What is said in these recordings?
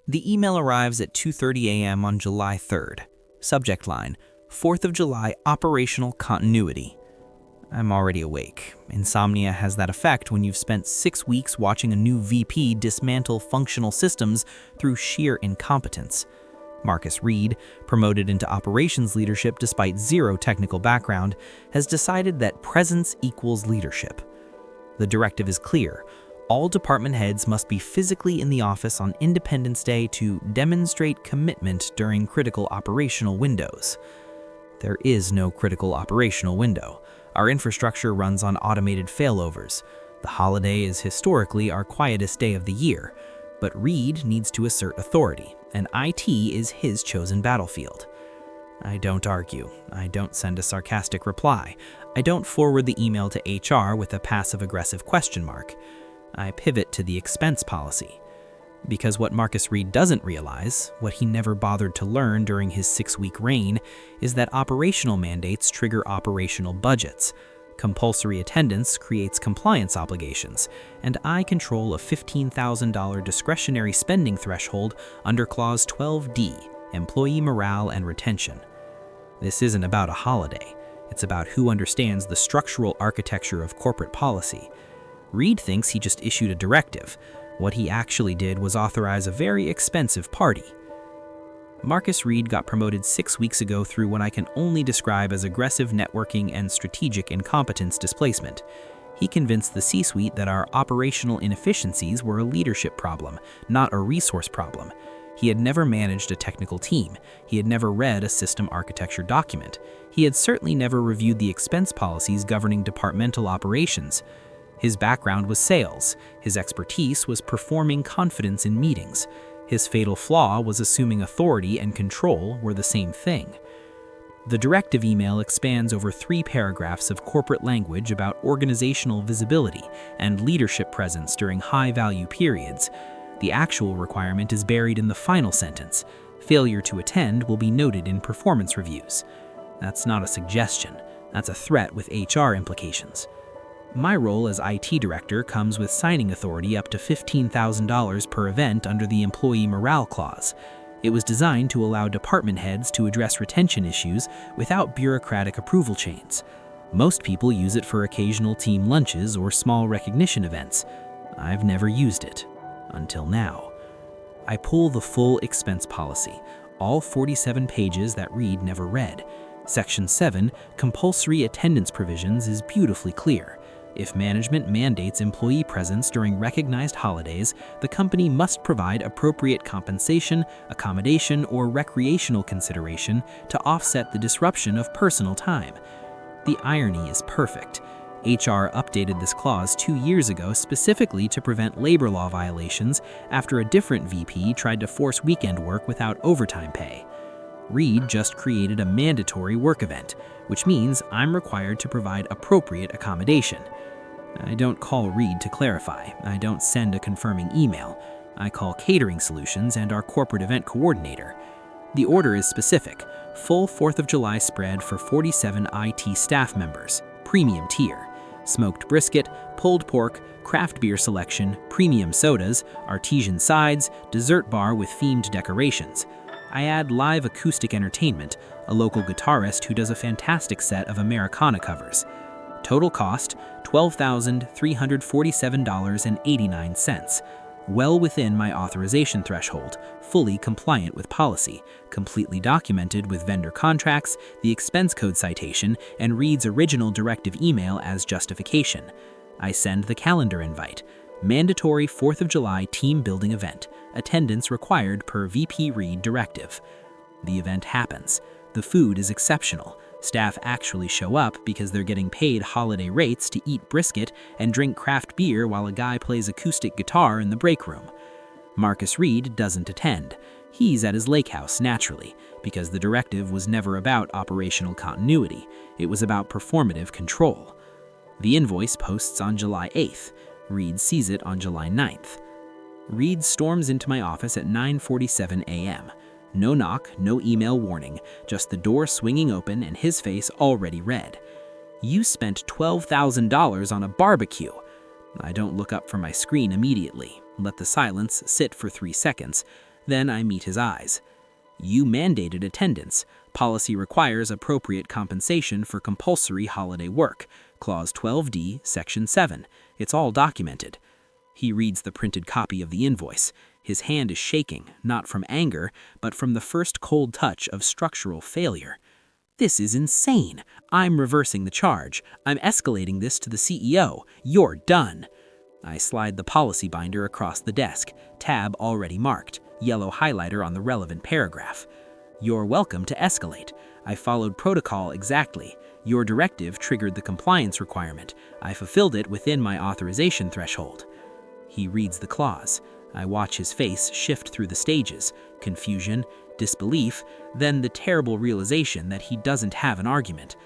The email arrives at 2:30 a.m. on July 3rd. Subject line, 4th of July operational continuity. I'm already awake. Insomnia has that effect when you've spent 6 weeks watching a new VP dismantle functional systems through sheer incompetence. Marcus Reed, promoted into operations leadership despite zero technical background, has decided that presence equals leadership. The directive is clear. All department heads must be physically in the office on Independence Day to demonstrate commitment during critical operational windows. There is no critical operational window. Our infrastructure runs on automated failovers. The holiday is historically our quietest day of the year, but Reed needs to assert authority, and IT is his chosen battlefield. I don't argue. I don't send a sarcastic reply. I don't forward the email to HR with a passive-aggressive question mark. I pivot to the expense policy. Because what Marcus Reed doesn't realize, what he never bothered to learn during his 6-week reign, is that operational mandates trigger operational budgets. Compulsory attendance creates compliance obligations, and I control a $15,000 discretionary spending threshold under Clause 12D, Employee Morale and Retention. This isn't about a holiday. It's about who understands the structural architecture of corporate policy. Reed thinks he just issued a directive. What he actually did was authorize a very expensive party. Marcus Reed got promoted 6 weeks ago through what I can only describe as aggressive networking and strategic incompetence displacement. He convinced the C-suite that our operational inefficiencies were a leadership problem, not a resource problem. He had never managed a technical team. He had never read a system architecture document. He had certainly never reviewed the expense policies governing departmental operations. His background was sales. His expertise was performing confidence in meetings. His fatal flaw was assuming authority and control were the same thing. The directive email expands over 3 paragraphs of corporate language about organizational visibility and leadership presence during high-value periods. The actual requirement is buried in the final sentence. Failure to attend will be noted in performance reviews. That's not a suggestion. That's a threat with HR implications. My role as IT director comes with signing authority up to $15,000 per event under the Employee Morale Clause. It was designed to allow department heads to address retention issues without bureaucratic approval chains. Most people use it for occasional team lunches or small recognition events. I've never used it. Until now. I pull the full expense policy, all 47 pages that Reed never read. Section 7, Compulsory Attendance Provisions, is beautifully clear. If management mandates employee presence during recognized holidays, the company must provide appropriate compensation, accommodation, or recreational consideration to offset the disruption of personal time. The irony is perfect. HR updated this clause 2 years ago specifically to prevent labor law violations after a different VP tried to force weekend work without overtime pay. Reed just created a mandatory work event, which means I'm required to provide appropriate accommodation. I don't call Reed to clarify. I don't send a confirming email. I call Catering Solutions and our corporate event coordinator. The order is specific. Full 4th of July spread for 47 IT staff members, premium tier. Smoked brisket, pulled pork, craft beer selection, premium sodas, artesian sides, dessert bar with themed decorations. I add live acoustic entertainment, a local guitarist who does a fantastic set of Americana covers. Total cost, $12,347.89. Well within my authorization threshold, fully compliant with policy, completely documented with vendor contracts, the expense code citation, and Reed's original directive email as justification. I send the calendar invite. Mandatory 4th of July team building event. Attendance required per VP Reed directive. The event happens. The food is exceptional. Staff actually show up because they're getting paid holiday rates to eat brisket and drink craft beer while a guy plays acoustic guitar in the break room. Marcus Reed doesn't attend. He's at his lake house naturally, because the directive was never about operational continuity. It was about performative control. The invoice posts on July 8th. Reed sees it on July 9th. Reed storms into my office at 9:47 a.m. No knock, no email warning, just the door swinging open and his face already red. You spent $12,000 on a barbecue. I don't look up from my screen immediately, let the silence sit for 3 seconds. Then I meet his eyes. You mandated attendance. Policy requires appropriate compensation for compulsory holiday work. Clause 12D, Section 7. It's all documented. He reads the printed copy of the invoice. His hand is shaking, not from anger, but from the first cold touch of structural failure. This is insane. I'm reversing the charge. I'm escalating this to the CEO. You're done. I slide the policy binder across the desk, tab already marked, yellow highlighter on the relevant paragraph. You're welcome to escalate. I followed protocol exactly. Your directive triggered the compliance requirement. I fulfilled it within my authorization threshold. He reads the clause. I watch his face shift through the stages, confusion, disbelief, then the terrible realization that he doesn't have an argument.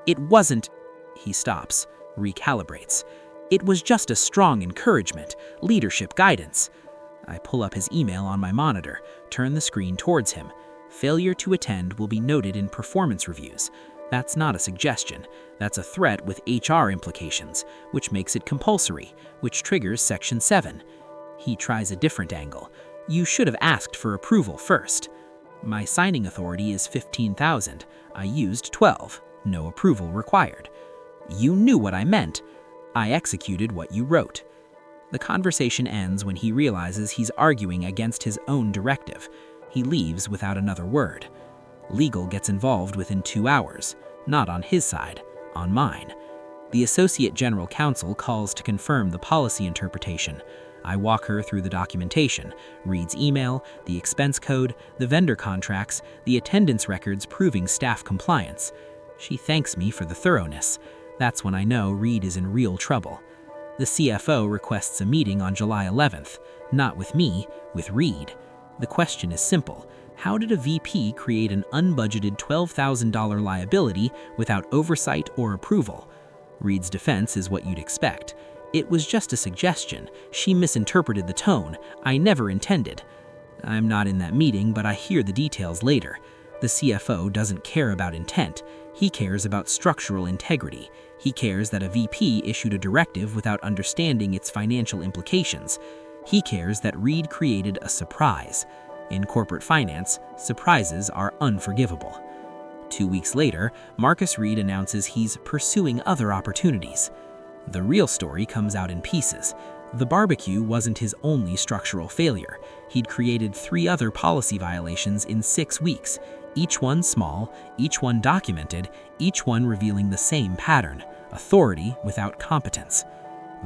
It wasn't. He stops, recalibrates. It was just a strong encouragement, leadership guidance. I pull up his email on my monitor, turn the screen towards him. Failure to attend will be noted in performance reviews. That's not a suggestion. That's a threat with HR implications, which makes it compulsory, which triggers Section 7. He tries a different angle. You should have asked for approval first. My signing authority is 15,000. I used 12. No approval required. You knew what I meant. I executed what you wrote. The conversation ends when he realizes he's arguing against his own directive. He leaves without another word. Legal gets involved within 2 hours, not on his side, on mine. The Associate General Counsel calls to confirm the policy interpretation. I walk her through the documentation, reads email, the expense code, the vendor contracts, the attendance records proving staff compliance. She thanks me for the thoroughness. That's when I know Reed is in real trouble. The CFO requests a meeting on July 11th, not with me, with Reed. The question is simple. How did a VP create an unbudgeted $12,000 liability without oversight or approval? Reed's defense is what you'd expect. It was just a suggestion. She misinterpreted the tone. I never intended. I'm not in that meeting, but I hear the details later. The CFO doesn't care about intent. He cares about structural integrity. He cares that a VP issued a directive without understanding its financial implications. He cares that Reed created a surprise. In corporate finance, surprises are unforgivable. 2 weeks later, Marcus Reed announces he's pursuing other opportunities. The real story comes out in pieces. The barbecue wasn't his only structural failure. He'd created 3 other policy violations in 6 weeks, each one small, each one documented, each one revealing the same pattern: authority without competence.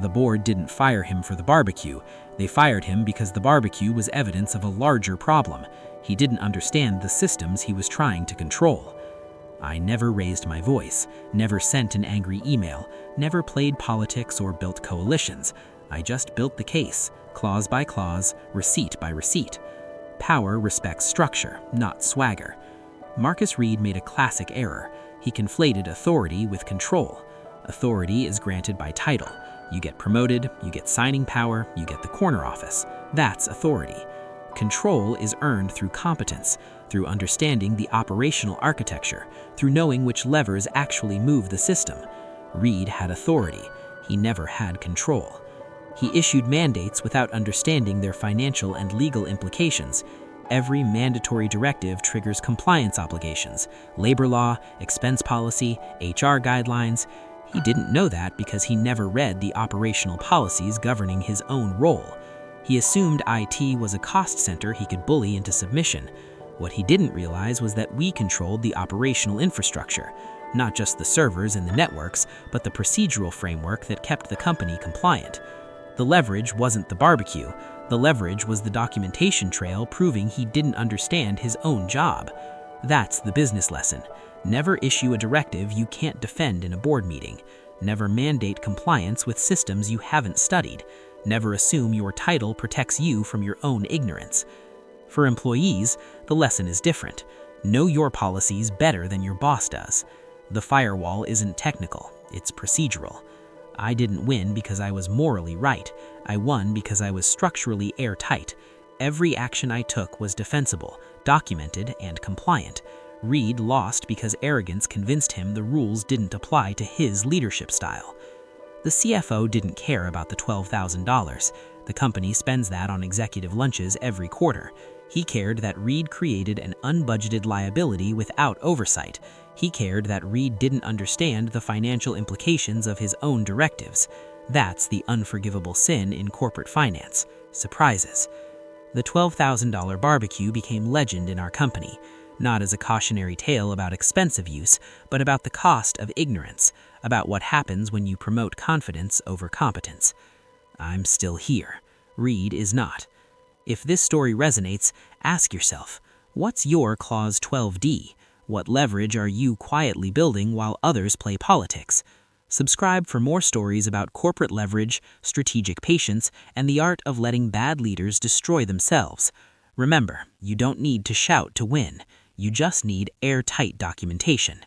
The board didn't fire him for the barbecue. They fired him because the barbecue was evidence of a larger problem. He didn't understand the systems he was trying to control. I never raised my voice, never sent an angry email, never played politics or built coalitions. I just built the case, clause by clause, receipt by receipt. Power respects structure, not swagger. Marcus Reed made a classic error. He conflated authority with control. Authority is granted by title. You get promoted, you get signing power, you get the corner office. That's authority. Control is earned through competence, through understanding the operational architecture, through knowing which levers actually move the system. Reed had authority. He never had control. He issued mandates without understanding their financial and legal implications. Every mandatory directive triggers compliance obligations, labor law, expense policy, HR guidelines. He didn't know that because he never read the operational policies governing his own role. He assumed IT was a cost center he could bully into submission. What he didn't realize was that we controlled the operational infrastructure, not just the servers and the networks, but the procedural framework that kept the company compliant. The leverage wasn't the barbecue. The leverage was the documentation trail proving he didn't understand his own job. That's the business lesson. Never issue a directive you can't defend in a board meeting. Never mandate compliance with systems you haven't studied. Never assume your title protects you from your own ignorance. For employees, the lesson is different. Know your policies better than your boss does. The firewall isn't technical, it's procedural. I didn't win because I was morally right. I won because I was structurally airtight. Every action I took was defensible, documented, and compliant. Reed lost because arrogance convinced him the rules didn't apply to his leadership style. The CFO didn't care about the $12,000. The company spends that on executive lunches every quarter. He cared that Reed created an unbudgeted liability without oversight. He cared that Reed didn't understand the financial implications of his own directives. That's the unforgivable sin in corporate finance: surprises. The $12,000 barbecue became legend in our company, not as a cautionary tale about expensive use, but about the cost of ignorance, about what happens when you promote confidence over competence. I'm still here. Reed is not. If this story resonates, ask yourself, what's your Clause 12D? What leverage are you quietly building while others play politics? Subscribe for more stories about corporate leverage, strategic patience, and the art of letting bad leaders destroy themselves. Remember, you don't need to shout to win. You just need airtight documentation.